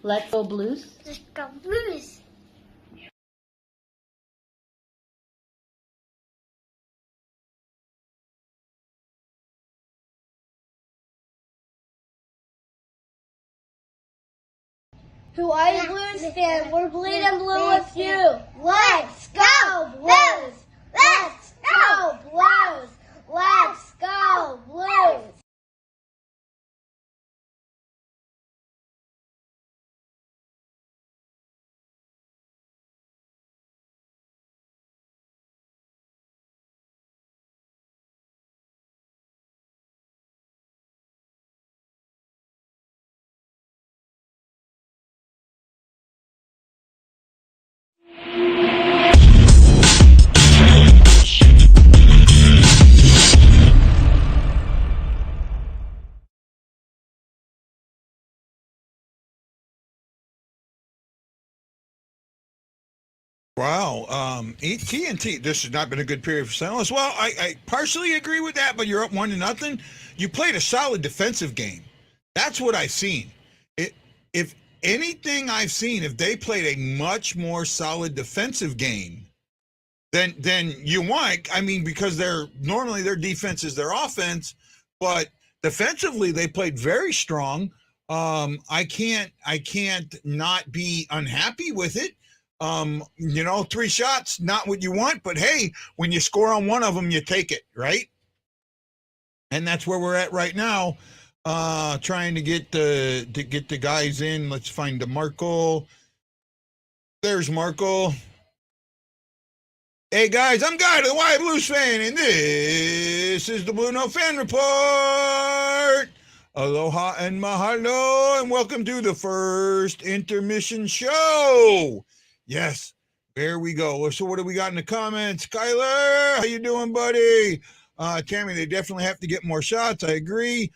Let's go Blues. Let's go Blues. Who are you, Blues fan? We're bleeding blue with you. Let's go Blues! Let's go Blues! Let's go Blues! Wow. TNT, this has not been a good period for St. Louis. Well, I partially agree with that, but you're up 1-0. You played a solid defensive game. That's what I've seen. If anything I've seen, if they played a much more solid defensive game, then you want, I mean, because normally their defense is their offense, but defensively they played very strong. I can't not be unhappy with it. 3 shots, not what you want, but hey, when you score on one of them, you take it, right? And that's where we're at right now. Trying to get the guys in. Let's find DeMarco. There's Marco. Hey guys, I'm Guy, the White Blues fan, and this is the BlueNote Fan Report. Aloha and mahalo, and welcome to the first intermission show. Yes, there we go. So what do we got in the comments? Kyler, how you doing, buddy? Tammy, they definitely have to get more shots. I agree.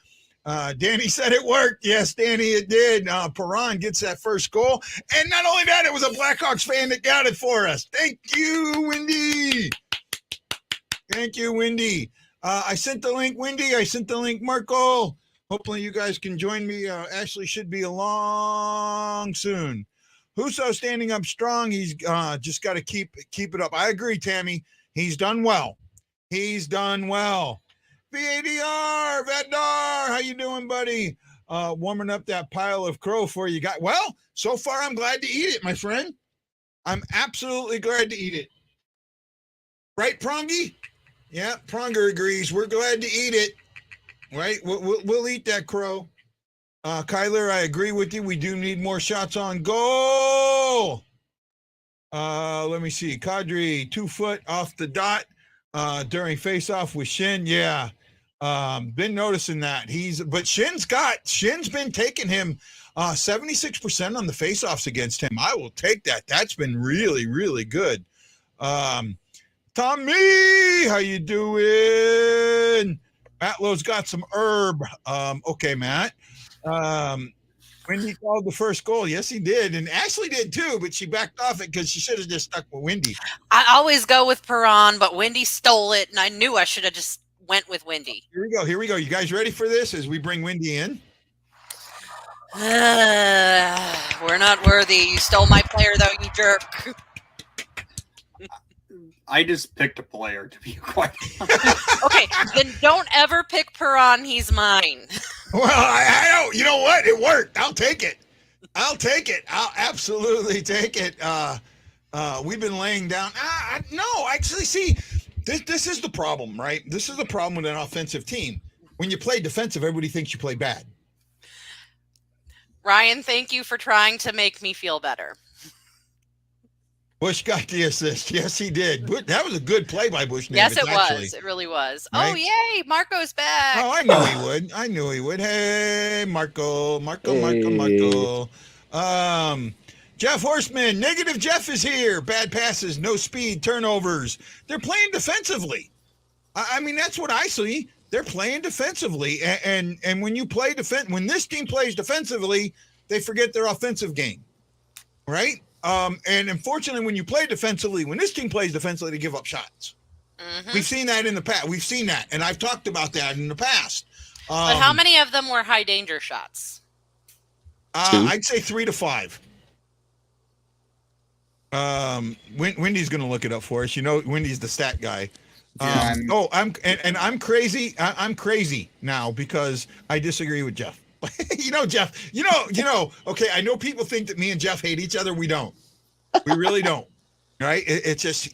Danny said it worked. Yes, Danny, it did. Perron gets that first goal. And not only that, it was a Blackhawks fan that got it for us. Thank you, Wendy. Thank you, Wendy. I sent the link, Wendy. I sent the link, Marco. Hopefully you guys can join me. Ashley should be along soon. Husso standing up strong. He's just got to keep it up. I agree, Tammy. He's done well. He's done well. VADR, Vadar, how you doing, buddy? Warming up that pile of crow for you guys. Well, so far I'm glad to eat it, my friend. I'm absolutely glad to eat it. Right, Prongy? Yeah, Pronger agrees. We're glad to eat it. Right? We'll eat that crow. Kyler, I agree with you. We do need more shots on goal. Let me see. Kadri, 2 foot off the dot during face-off with Shin. Yeah. Been noticing that. But Shin's been taking him 76% on the face-offs against him. I will take that. That's been really, really good. Tommy, how you doing? Matlow's got some herb. Okay, Matt. Wendy called the first goal. Yes, he did. And Ashley did too, but she backed off it because she should have just stuck with Wendy. I always go with Perron, but Wendy stole it, and I knew I should have just went with Wendy. Here we go. You guys ready for this as we bring Wendy in? We're not worthy. You stole my player, though, you jerk. I just picked a player, to be quite honest. Okay, then don't ever pick Perron. He's mine. Well, I don't. You know what? It worked. I'll take it. I'll absolutely take it. We've been laying down. No, actually, see, this is the problem, right? This is the problem with an offensive team. When you play defensive, everybody thinks you play bad. Ryan, thank you for trying to make me feel better. Bush got the assist. Yes, he did. That was a good play by Bush. Yes, it was. It really was. Right? Oh, yay. Marco's back. Oh, I knew he would. Hey, Marco. Jeff Horseman. Negative Jeff is here. Bad passes, no speed, turnovers. They're playing defensively. I mean, that's what I see. They're playing defensively. And when you play when this team plays defensively, they forget their offensive game. Right? And unfortunately, when you play defensively, when this team plays defensively, they give up shots. Mm-hmm. We've seen that in the past. We've seen that, and I've talked about that in the past. But how many of them were high danger shots? I'd say 3 to 5. Wendy's going to look it up for us. You know, Wendy's the stat guy. I'm crazy. I'm crazy now because I disagree with Jeff. Jeff, okay, I know people think that me and Jeff hate each other. We don't. We really don't. Right? It's just,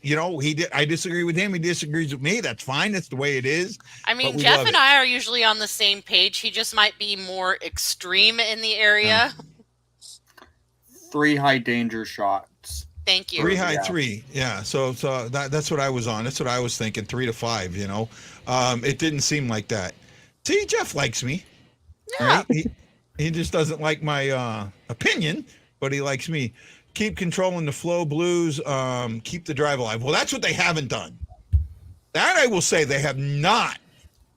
I disagree with him. He disagrees with me. That's fine. That's the way it is. I mean, Jeff and I are usually on the same page. He just might be more extreme in the area. 3 high danger shots. Thank you. 3 high, 3. Yeah. So that's what I was on. That's what I was thinking. 3 to 5, it didn't seem like that. See, Jeff likes me. Yeah. Right? He just doesn't like my opinion, but he likes me. Keep controlling the flow, Blues. Keep the drive alive. Well, that's what they haven't done. That I will say they have not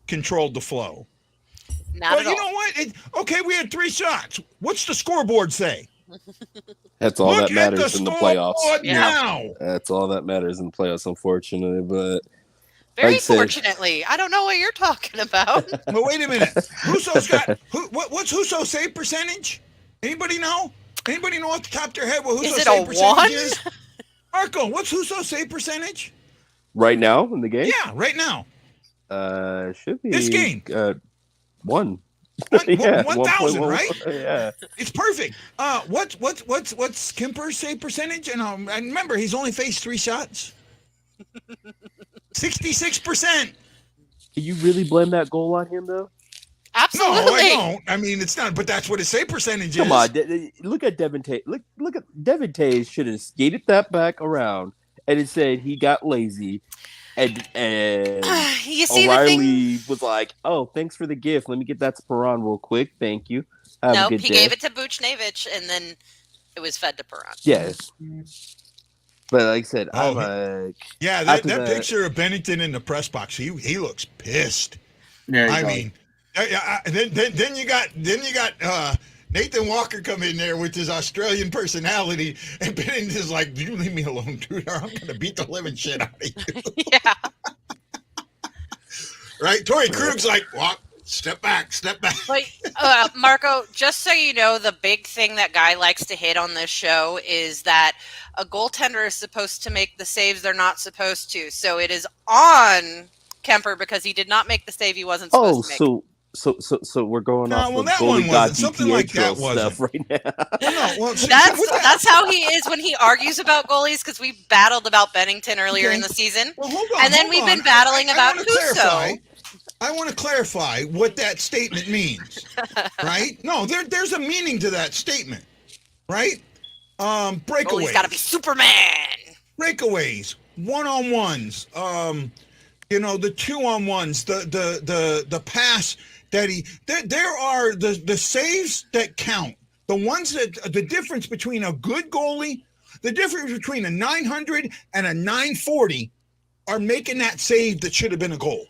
controlled the flow. Not at all. You know what? Okay, we had 3 shots. What's the scoreboard say? That's all that matters in the playoffs. Now. That's all that matters in the playoffs, unfortunately. But very fortunately, I don't know what you're talking about. Well, wait a minute. Husso's got what's Husso's save percentage? Anybody know? Anybody know off the top of their head what Husso's save percentage is? Marco, what's Husso's save percentage? Right now in the game? Yeah, right now. Should be this game. 1. 1,000, right? Yeah. It's perfect. What's Kemper's save percentage? And remember, he's only faced 3 shots. 66%. Can you really blame that goal on him, though? Absolutely. No, I don't. I mean, it's not, but that's what his save percentage is. Come on, look at Devin Tays. Look at Devin Tays should have skated that back around and it said he got lazy. And you see, O'Reilly was like, "Oh, thanks for the gift. Let me get that to Perron real quick. Thank you." Nope, he gave it to Buchnevich, and then it was fed to Perron. Yes, but like I said, I'm like, that picture of Bennington in the press box. He looks pissed. Yeah, I mean, then you got Nathan Walker come in there with his Australian personality, and Bennington's like, "You leave me alone, dude, or I'm gonna beat the living shit out of you." Yeah. Right? Torrey Krug's like, "Walk, step back." But Marco, just so you know, the big thing that Guy likes to hit on this show is that a goaltender is supposed to make the saves they're not supposed to. So it is on Kemper because he did not make the save he wasn't supposed to make. So we're going off well, of that one goalie wasn't. Something like that stuff right now. That's how he is when he argues about goalies because we battled about Bennington earlier in the season. Well, hold on, and then we've been battling about Husso. I want to clarify what that statement means, right? No, there's a meaning to that statement, right? Breakaways. He's got to be Superman. Breakaways, one-on-ones, the 2-on-ones, the pass that there are the saves that count. The ones that the difference between a good goalie, the difference between a 900 and a 940 are making that save that should have been a goal.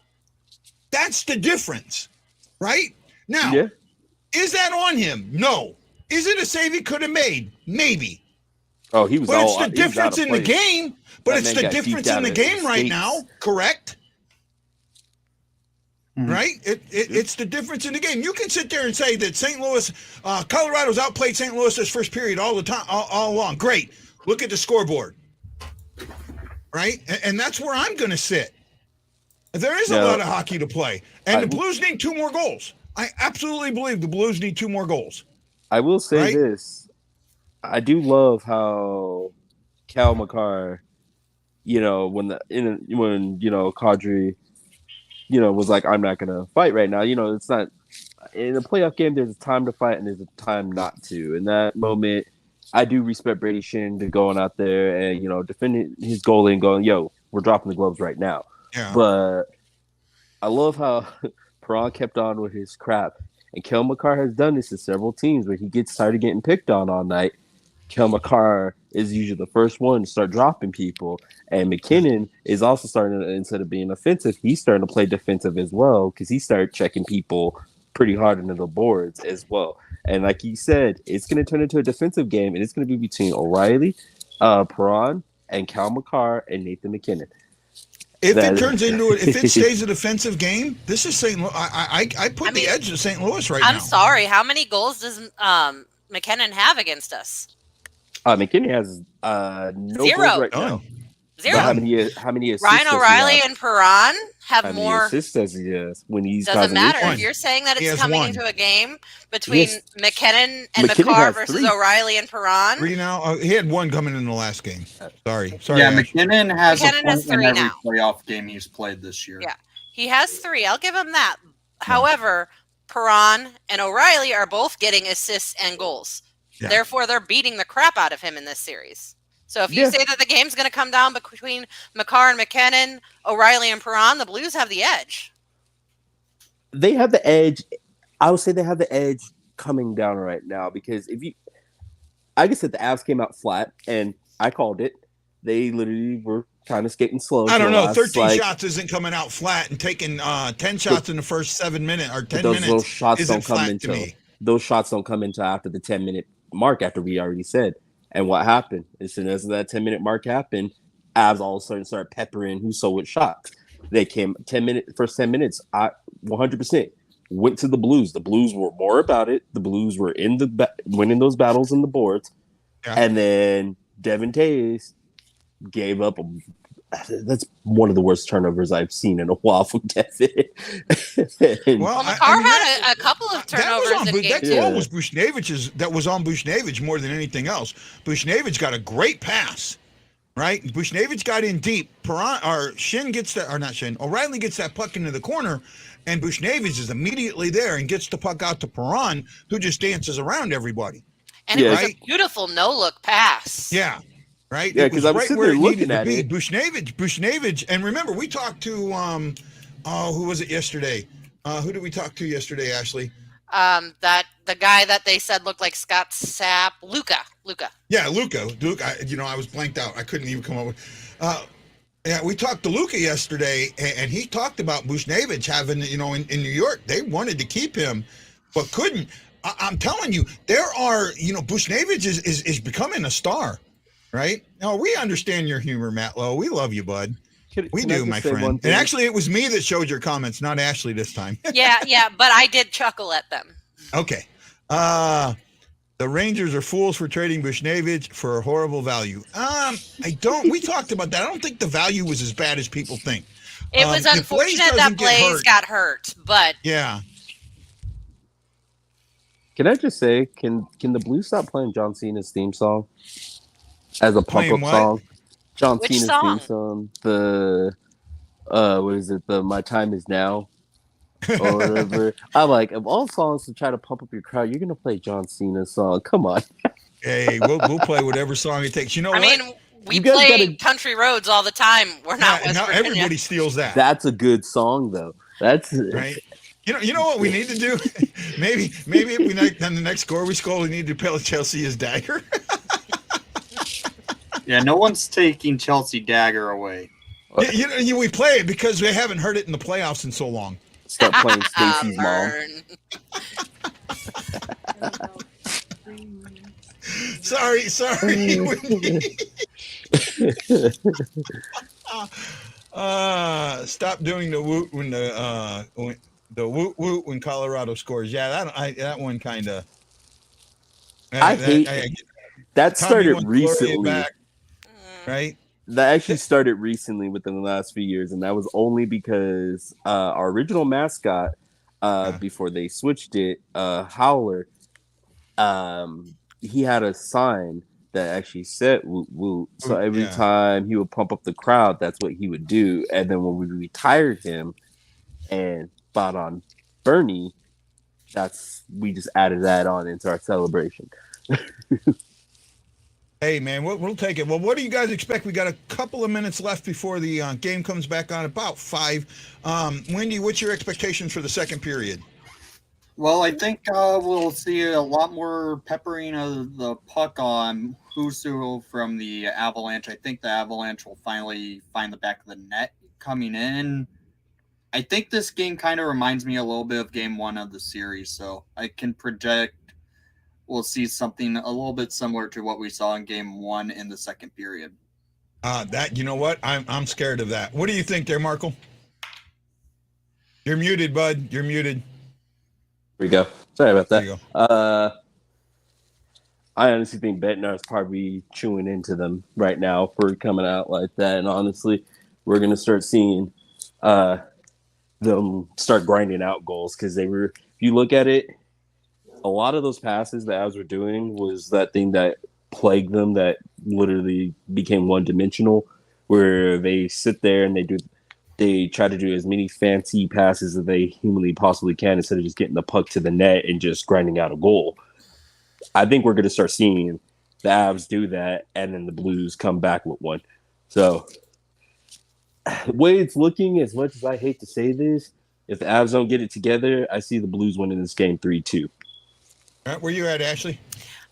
That's the difference, right? Now, Is that on him? No. Is it a save he could have made? Maybe. Oh, he was. But it's the difference in the game. But it's the difference in the game right now. Correct. Mm-hmm. Right? It's the difference in the game. You can sit there and say that St. Louis, Colorado's outplayed St. Louis this first period all the time, all along. Great. Look at the scoreboard. Right? And that's where I'm going to sit. There is a lot of hockey to play. And the Blues need 2 more goals. I absolutely believe the Blues need 2 more goals. I will say this. I do love how Cal McCarr, when Kadri, was like, I'm not going to fight right now. It's not in a playoff game. There's a time to fight and there's a time not to. In that moment, I do respect Brady Shin to going out there and, defending his goalie and going, yo, we're dropping the gloves right now. Yeah. But I love how Perron kept on with his crap. And Kel McCarr has done this to several teams where he gets tired of getting picked on all night. Kel McCarr is usually the first one to start dropping people. And McKinnon is also starting to, instead of being offensive, he's starting to play defensive as well because he started checking people pretty hard into the boards as well. And like you said, it's going to turn into a defensive game, and it's going to be between O'Reilly, Perron, and Cal McCarr and Nathan McKinnon. If it stays a defensive game, this is St. Louis. I put the edge of St. Louis right now. I'm sorry. How many goals does McKinnon have against us? McKinney has no Zero. goals right now. Done. Zero. But how many assists Ryan does he O'Reilly have? and Perron have How many more. assists does he has when he's Doesn't causing matter. issues? If you're saying that He it's has coming one. into a game between Yes. McKinnon and McKinnon McCarr has versus 3. O'Reilly and Perron, 3 now. He had 1 coming in the last game. Sorry. Yeah, Ash. McKinnon has McKinnon a has point in 3 every now. playoff game he's played this year. Yeah. he has 3. I'll give him that. However, Perron and O'Reilly are both getting assists and goals. Yeah. Therefore, they're beating the crap out of him in this series. So if you Yeah. say that the game's going to come down between McCarr and McKinnon, O'Reilly and Perron, the Blues have the edge. They have the edge. I would say they have the edge coming down right now because I guess that the Avs came out flat, and I called it. They literally were kind of skating slow. I don't for the know. last, 13 shots isn't coming out flat, and taking 10 shots in the first 7 minutes or 10 minutes those shots isn't don't come flat to until me. those shots don't come until after the 10-minute mark. After we already said, and what happened as soon as that 10-minute mark happened, Avs all of a sudden started peppering Husso with shots. They came first 10 minutes. 100% went to the Blues. The Blues were more about it. The Blues were winning those battles in the boards, and then Devin Taves gave up. That's one of the worst turnovers I've seen in a while from Devin. Well, McCarr had a couple of turnovers in game 2. That was Bushnevich's. That was on Bushnevich more than anything else. Bushnevich got a great pass, right? Bushnevich got in deep. Shin gets that, or not Shin. O'Reilly gets that puck into the corner, and Bushnevich is immediately there and gets the puck out to Perron, who just dances around everybody. And it was a beautiful no-look pass. Yeah. Right? Yeah, because I was sitting there looking at it. Bushnevich, and remember, we talked to, who was it yesterday? Who did we talk to yesterday, Ashley? That the guy that they said looked like Scott Sapp, Luca. Yeah, Luca. I was blanked out. I couldn't even come up with. Yeah, we talked to Luca yesterday, and he talked about Bushnevich having, in New York, they wanted to keep him, but couldn't. I'm telling you, there are, Bushnevich is becoming a star. Right? No, we understand your humor, Matt Lowe. We love you, bud. We do, my friend. And actually, it was me that showed your comments, not Ashley this time. yeah, but I did chuckle at them. Okay. The Rangers are fools for trading Bushnevich for a horrible value. We talked about that. I don't think the value was as bad as people think. It was unfortunate that Blaze got hurt, but yeah. Can I just say, can the Blues stop playing John Cena's theme song? As a pump-up song. John Cena's theme song. The what is it? The My Time Is Now. Or whatever. I like, of all songs to try to pump up your crowd, you're gonna play John Cena's song. Come on. Hey, we'll play whatever song it takes. You know what? I mean, we play Country Roads all the time. We're not West Virginia. Everybody steals that. That's a good song though. That's right. You know what we need to do? maybe if we on the next score we score, we need to play Chelsea as Dagger. Yeah, no one's taking Chelsea Dagger away. We play it because we haven't heard it in the playoffs in so long. Start playing Stacey's mom. Sorry. Stop doing the woot when the woot woot when Colorado scores. Yeah, that one kind of. I hate that started recently. Right? That actually started recently within the last few years, and that was only because our original mascot, before they switched it, Howler, he had a sign that actually said "woot woot." So every time he would pump up the crowd, that's what he would do. And then when we retired him and bought on Bernie, we just added that on into our celebration. Hey, man, we'll take it. Well, what do you guys expect? We got a couple of minutes left before the game comes back on, about 5. Wendy, what's your expectations for the second period? Well, I think we'll see a lot more peppering of the puck on Husso from the Avalanche. I think the Avalanche will finally find the back of the net coming in. I think this game kind of reminds me a little bit of game 1 of the series, so I can project we'll see something a little bit similar to what we saw in game 1 in the second period. You know what? I'm scared of that. What do you think there, Markle? You're muted, bud. You're muted. There we go. Sorry about that. There you go. I honestly think Bednar's probably chewing into them right now for coming out like that. And honestly, we're going to start seeing them start grinding out goals because they were, if you look at it, a lot of those passes that Avs were doing was that thing that plagued them that literally became one dimensional, where they sit there and they try to do as many fancy passes as they humanly possibly can instead of just getting the puck to the net and just grinding out a goal. I think we're going to start seeing the Avs do that, and then the Blues come back with one. So, the way it's looking, as much as I hate to say this, if the Avs don't get it together, I see the Blues winning this game 3-2. All right, where you at, Ashley?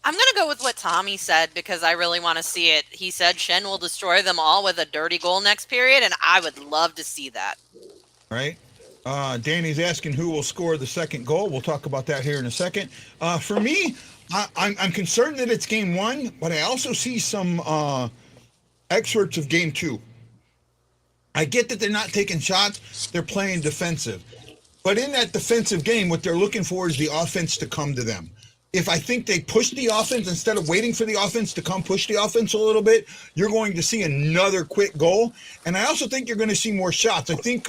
I'm going to go with what Tommy said because I really want to see it. He said Schenn will destroy them all with a dirty goal next period, and I would love to see that. All right. Danny's asking who will score the second goal. We'll talk about that here in a second. For me, I'm concerned that it's game one, but I also see some excerpts of game two. I get that they're not taking shots. They're playing defensive. But in that defensive game, what they're looking for is the offense to come to them. If I think they push the offense instead of waiting for the offense to come push the offense a little bit, you're going to see another quick goal. And I also think you're going to see more shots. I think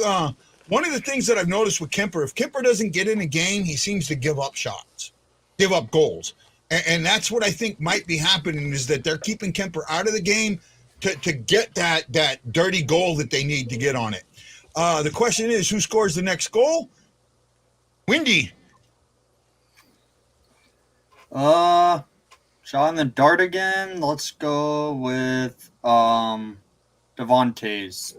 one of the things that I've noticed with Kemper, if Kemper doesn't get in a game, he seems to give up shots, give up goals. And that's what I think might be happening, is that they're keeping Kemper out of the game to get that dirty goal that they need to get on it. The question is, who scores the next goal? Windy. Shot in the dart again. Let's go with Devontae's.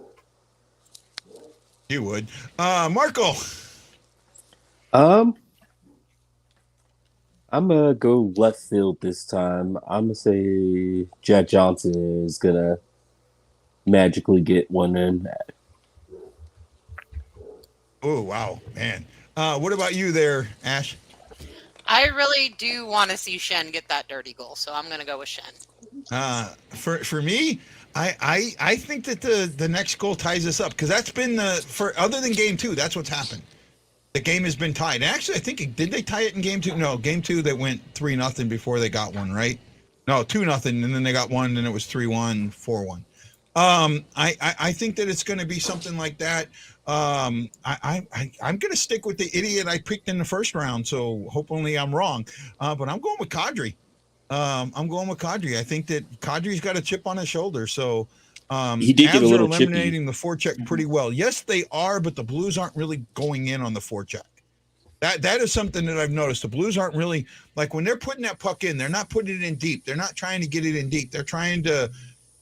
You would. Marco. I'm gonna go left field this time. I'm gonna say Jack Johnson is gonna magically get one in. Oh, wow, man. What about you there, Ash? I really do want to see Schenn get that dirty goal, so I'm going to go with Schenn. For me, I think that the next goal ties us up, because that's been other than game two, that's what's happened. The game has been tied. Actually, I think did they tie it in game two? No, game two they went 3-0 before they got one, right? No, 2-0, and then they got one, and it was 3-1, 4-1. I think that it's going to be something like that. I'm going to stick with the idiot I picked in the first round, so hopefully I'm wrong. But I'm going with Kadri. I think that Kadri's got a chip on his shoulder, so he did get a little eliminating chippy. the forecheck pretty well. Yes, they are, but the Blues aren't really going in on the forecheck. That is something that I've noticed. The Blues aren't really, like, when they're putting that puck in, they're not putting it in deep. They're not trying to get it in deep. They're trying to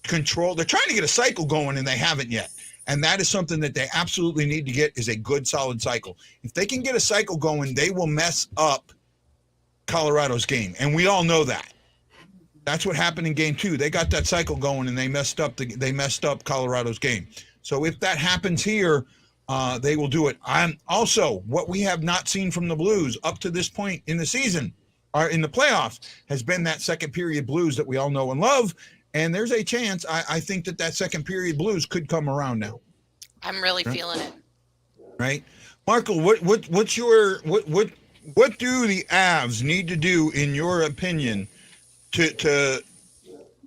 control. They're trying to get a cycle going, and they haven't yet. And that is something that they absolutely need to get, is a good, solid cycle. If they can get a cycle going, they will mess up Colorado's game. And we all know that. That's what happened in game two. They got that cycle going, and they messed up Colorado's game. So if that happens here, they will do it. Also, what we have not seen from the Blues up to this point in the season, or in the playoffs, has been that second period Blues that we all know and love. And there's a chance, I think that second period Blues could come around now. I'm really feeling it. Right, Marco. What do the Avs need to do, in your opinion, to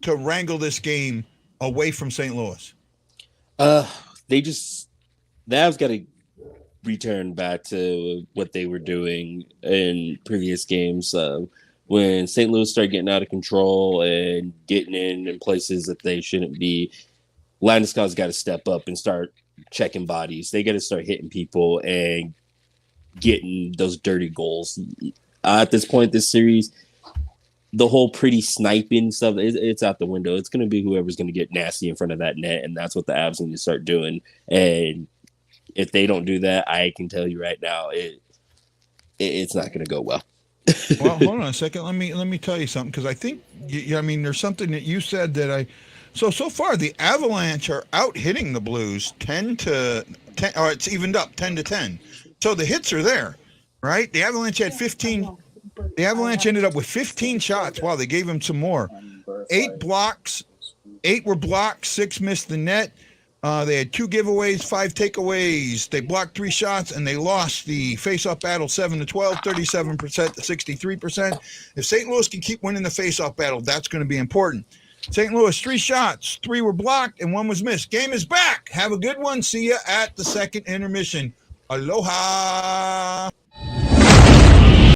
wrangle this game away from St. Louis? The Avs got to return back to what they were doing in previous games. When St. Louis started getting out of control and getting in places that they shouldn't be, Landeskog's got to step up and start checking bodies. They got to start hitting people and getting those dirty goals. At this point, this series, the whole pretty sniping stuff, it's out the window. It's going to be whoever's going to get nasty in front of that net, and that's what the Avs need to start doing. And if they don't do that, I can tell you right now, it's not going to go well. Well, hold on a second. Let me tell you something, because I think there's something that you said that so far the Avalanche are out hitting the Blues 10-10, or it's evened up 10-10. So the hits are there, right? The Avalanche had 15. The Avalanche ended up with 15 shots. Wow, they gave him some more. 8 blocks, 8 were blocked, 6 missed the net. They had 2 giveaways, 5 takeaways. They blocked 3 shots, and they lost the face-off battle 7-12, 37% to 63%. If St. Louis can keep winning the face-off battle, that's going to be important. St. Louis, 3 shots, 3 were blocked, and 1 was missed. Game is back. Have a good one. See you at the second intermission. Aloha.